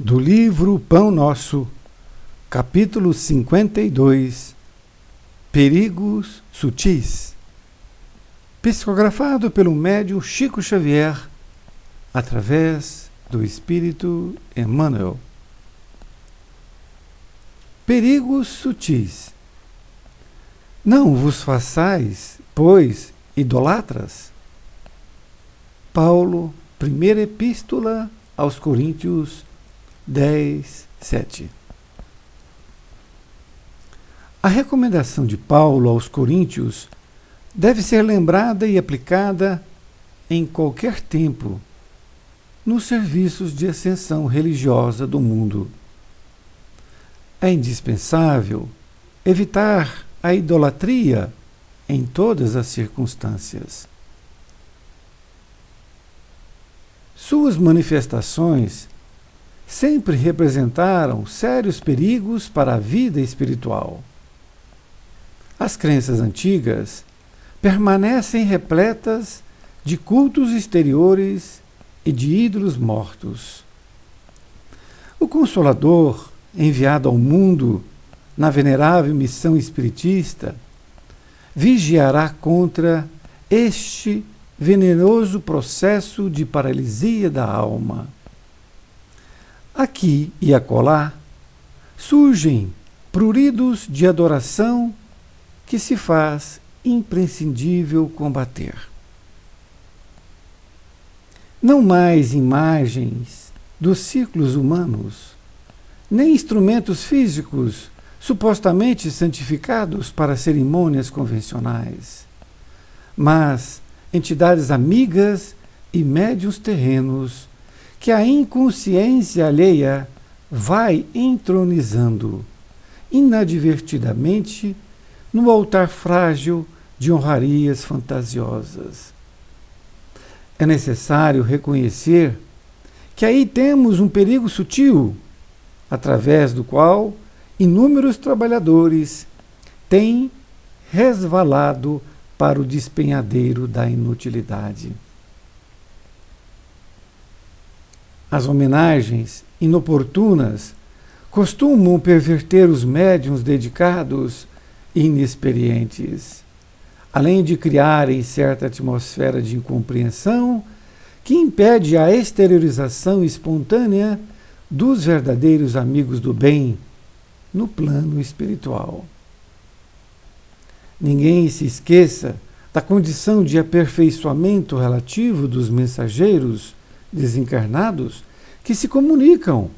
Do livro Pão Nosso, capítulo 52, Perigos Sutis, psicografado pelo médium Chico Xavier, através do Espírito Emmanuel. Perigos sutis. Não vos façais, pois, idolatras? Paulo, primeira epístola aos Coríntios 10:7. A recomendação de Paulo aos Coríntios deve ser lembrada e aplicada em qualquer tempo nos serviços de ascensão religiosa do mundo. É indispensável evitar a idolatria em todas as circunstâncias. Suas manifestações sempre representaram sérios perigos para a vida espiritual. As crenças antigas permanecem repletas de cultos exteriores e de ídolos mortos. O Consolador, enviado ao mundo na venerável missão espiritista, vigiará contra este venenoso processo de paralisia da alma. Aqui e acolá surgem pruridos de adoração que se faz imprescindível combater. Não mais imagens dos ciclos humanos, nem instrumentos físicos supostamente santificados para cerimônias convencionais, mas entidades amigas e médiuns terrenos que a inconsciência alheia vai entronizando inadvertidamente no altar frágil de honrarias fantasiosas. É necessário reconhecer que aí temos um perigo sutil, através do qual inúmeros trabalhadores têm resvalado para o despenhadeiro da inutilidade. As homenagens inoportunas costumam perverter os médiuns dedicados e inexperientes, além de criarem certa atmosfera de incompreensão que impede a exteriorização espontânea dos verdadeiros amigos do bem no plano espiritual. Ninguém se esqueça da condição de aperfeiçoamento relativo dos mensageiros desencarnados que se comunicam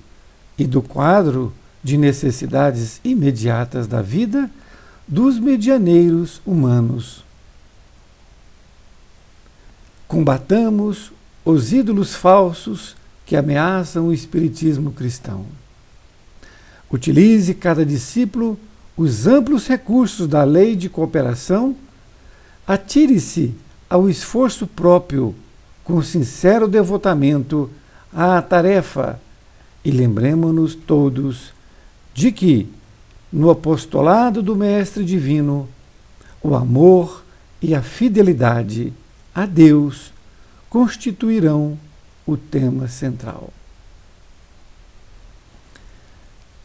e do quadro de necessidades imediatas da vida dos medianeiros humanos. Combatamos os ídolos falsos que ameaçam o espiritismo cristão. Utilize cada discípulo os amplos recursos da lei de cooperação, atire-se ao esforço próprio com sincero devotamento à tarefa e lembremo-nos todos de que, no apostolado do Mestre Divino, o amor e a fidelidade a Deus constituirão o tema central.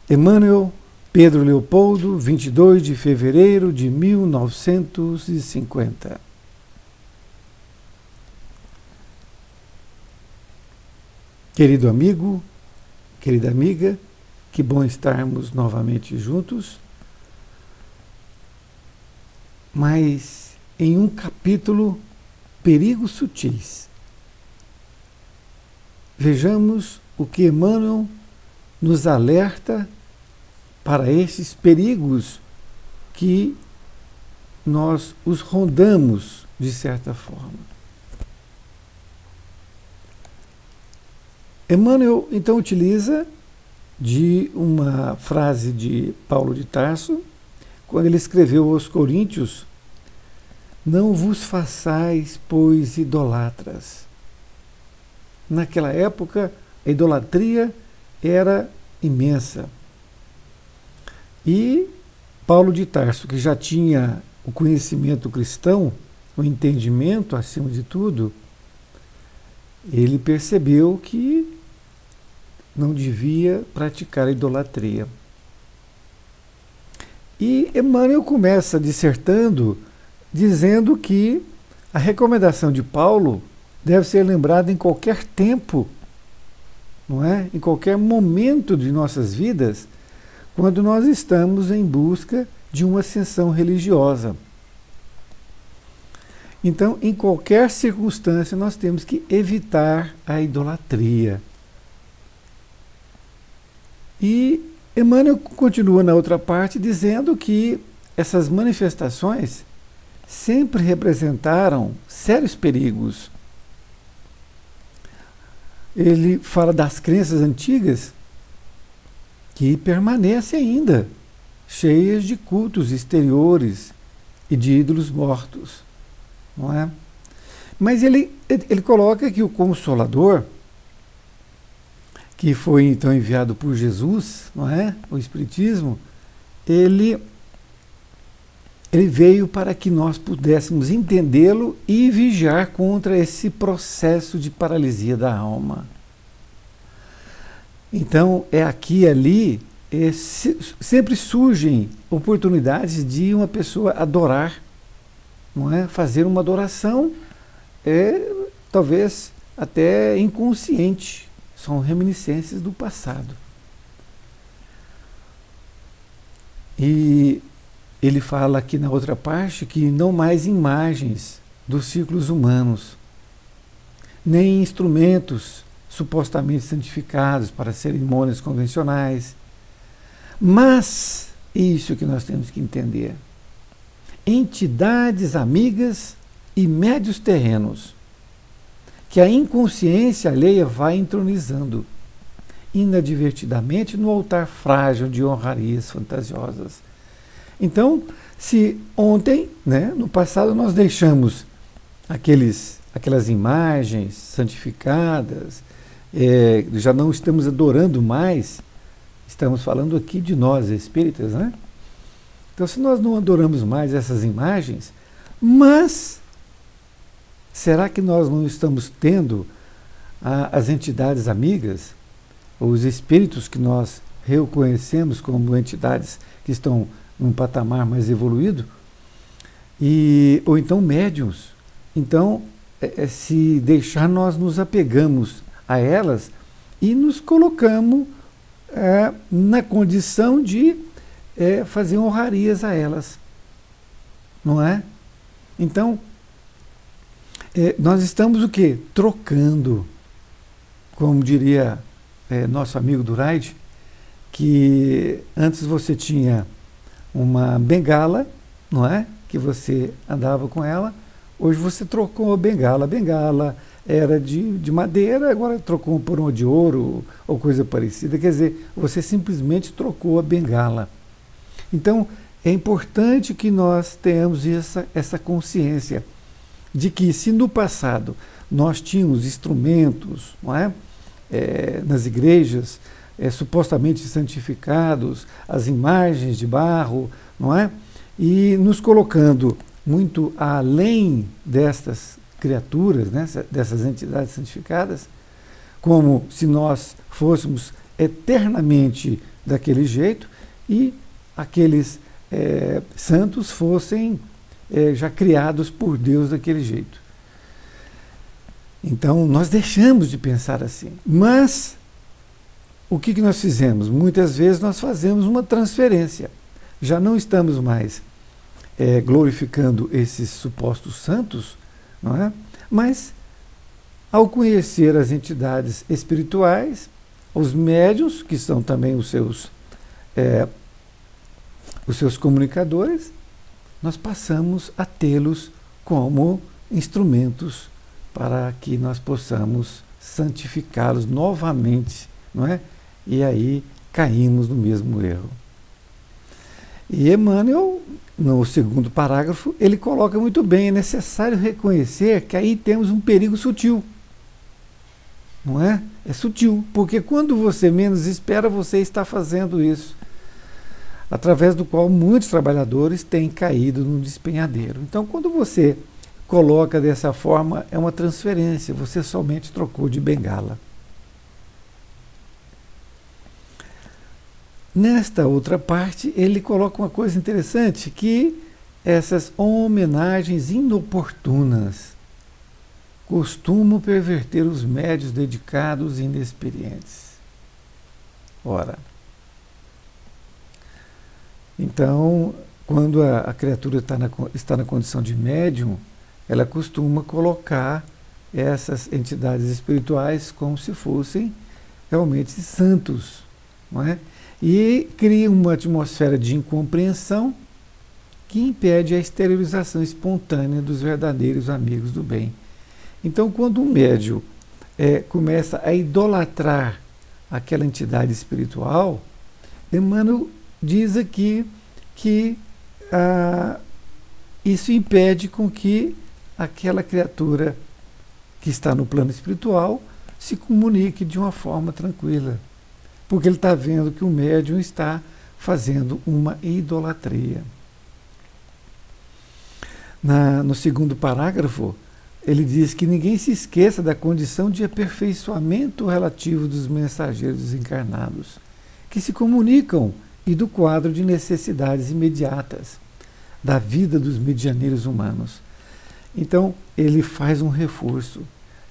Emmanuel, Pedro Leopoldo, 22 de fevereiro de 1950. Querido amigo, querida amiga, que bom estarmos novamente juntos, mas em um capítulo, Perigos Sutis. Vejamos o que Emmanuel nos alerta para esses perigos que nós os rondamos de certa forma. Emmanuel, então, utiliza de uma frase de Paulo de Tarso, quando ele escreveu aos Coríntios: não vos façais, pois, idolatras. Naquela época, a idolatria era imensa. E Paulo de Tarso, que já tinha o conhecimento cristão, o entendimento acima de tudo, ele percebeu que não devia praticar a idolatria. E Emmanuel começa dissertando, dizendo que a recomendação de Paulo deve ser lembrada em qualquer tempo, não é? Em qualquer momento de nossas vidas, quando nós estamos em busca de uma ascensão religiosa. Então, em qualquer circunstância, nós temos que evitar a idolatria. E Emmanuel continua na outra parte dizendo que essas manifestações sempre representaram sérios perigos. Ele fala das crenças antigas que permanecem ainda, cheias de cultos exteriores e de ídolos mortos. Não é? Mas ele coloca que o Consolador, que foi então enviado por Jesus, não é? O Espiritismo, ele veio para que nós pudéssemos entendê-lo e vigiar contra esse processo de paralisia da alma. Então, aqui e ali, sempre surgem oportunidades de uma pessoa adorar, não é? Fazer uma adoração, talvez até inconsciente, são reminiscências do passado. E ele fala aqui na outra parte que não mais imagens dos círculos humanos, nem instrumentos supostamente santificados para cerimônias convencionais, mas isso que nós temos que entender: entidades amigas e médios terrenos, que a inconsciência alheia vai entronizando inadvertidamente no altar frágil de honrarias fantasiosas. Então, se ontem, né, no passado, nós deixamos aquelas imagens santificadas, já não estamos adorando mais, estamos falando aqui de nós, espíritas, né? Então, se nós não adoramos mais essas imagens, mas será que nós não estamos tendo as entidades amigas, os espíritos que nós reconhecemos como entidades que estão num patamar mais evoluído, ou então médiuns? Então, se deixar, nós nos apegamos a elas e nos colocamos na condição de fazer honrarias a elas, não é? Então, nós estamos o quê? Trocando, como diria nosso amigo Duraide, que antes você tinha uma bengala, não é? Que você andava com ela, hoje você trocou a bengala. A bengala era de madeira, agora trocou por uma de ouro ou coisa parecida. Quer dizer, você simplesmente trocou a bengala. Então, é importante que nós tenhamos essa consciência de que, se no passado nós tínhamos instrumentos, não é? Nas igrejas, supostamente santificados, as imagens de barro, não é? E nos colocando muito além destas criaturas, né? Dessas entidades santificadas, como se nós fôssemos eternamente daquele jeito e aqueles santos fossem já criados por Deus daquele jeito. Então, nós deixamos de pensar assim. Mas, o que nós fizemos? Muitas vezes nós fazemos uma transferência. Já não estamos mais glorificando esses supostos santos, não é? Mas, ao conhecer as entidades espirituais, os médiuns, que são também os seus comunicadores, nós passamos a tê-los como instrumentos para que nós possamos santificá-los novamente, não é? E aí caímos no mesmo erro. E Emmanuel, no segundo parágrafo, ele coloca muito bem: é necessário reconhecer que aí temos um perigo sutil, não é? É sutil, porque quando você menos espera, você está fazendo isso, através do qual muitos trabalhadores têm caído no despenhadeiro. Então, quando você coloca dessa forma, é uma transferência, você somente trocou de bengala. Nesta outra parte, ele coloca uma coisa interessante, que essas homenagens inoportunas costumam perverter os médios dedicados e inexperientes. Ora, então, quando a criatura está na condição de médium, ela costuma colocar essas entidades espirituais como se fossem realmente santos, não é? E cria uma atmosfera de incompreensão que impede a exteriorização espontânea dos verdadeiros amigos do bem. Então, quando um médium começa a idolatrar aquela entidade espiritual, Emmanuel diz aqui que isso impede com que aquela criatura que está no plano espiritual se comunique de uma forma tranquila, porque ele está vendo que o médium está fazendo uma idolatria. No segundo parágrafo, ele diz que ninguém se esqueça da condição de aperfeiçoamento relativo dos mensageiros desencarnados, que se comunicam, e do quadro de necessidades imediatas da vida dos medianeiros humanos. Então, ele faz um reforço,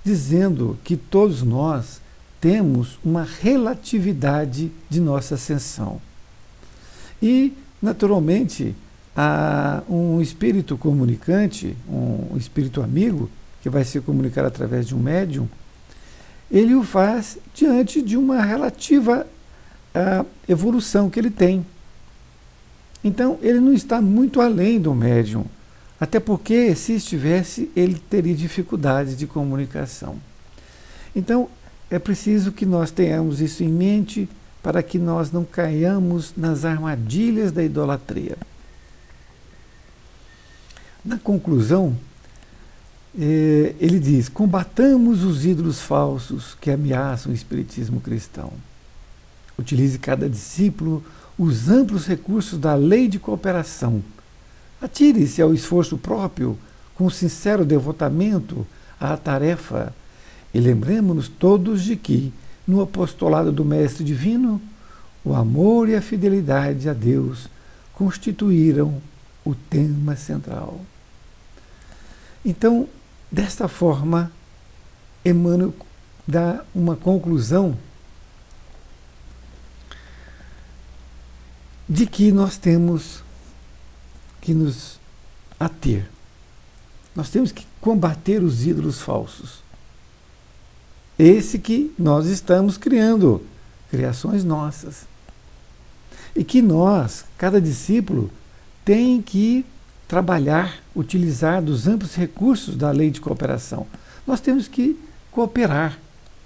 dizendo que todos nós temos uma relatividade de nossa ascensão. E, naturalmente, um espírito comunicante, um espírito amigo, que vai se comunicar através de um médium, ele o faz diante de uma relativa evolução que ele tem. Então, ele não está muito além do médium, até porque, se estivesse, ele teria dificuldades de comunicação. Então, é preciso que nós tenhamos isso em mente para que nós não caiamos nas armadilhas da idolatria. Na conclusão, ele diz: combatamos os ídolos falsos que ameaçam o espiritismo cristão. Utilize cada discípulo os amplos recursos da lei de cooperação. Atire-se ao esforço próprio com sincero devotamento à tarefa e lembremos-nos todos de que, no apostolado do Mestre Divino, o amor e a fidelidade a Deus constituíram o tema central. Então, desta forma, Emmanuel dá uma conclusão de que nós temos que nos ater. Nós temos que combater os ídolos falsos. Esse que nós estamos criando, criações nossas. E que nós, cada discípulo, tem que trabalhar, utilizar dos amplos recursos da lei de cooperação. Nós temos que cooperar,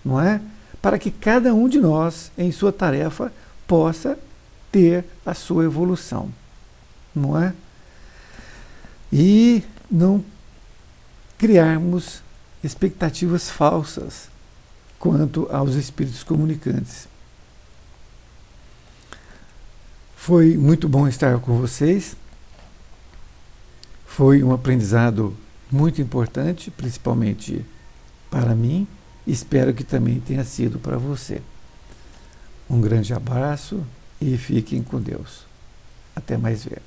não é? Para que cada um de nós, em sua tarefa, possa ter a sua evolução, não é? E não criarmos expectativas falsas quanto aos espíritos comunicantes. Foi muito bom estar com vocês. Foi um aprendizado muito importante, principalmente para mim. Espero que também tenha sido para você. Um grande abraço e fiquem com Deus. Até mais ver.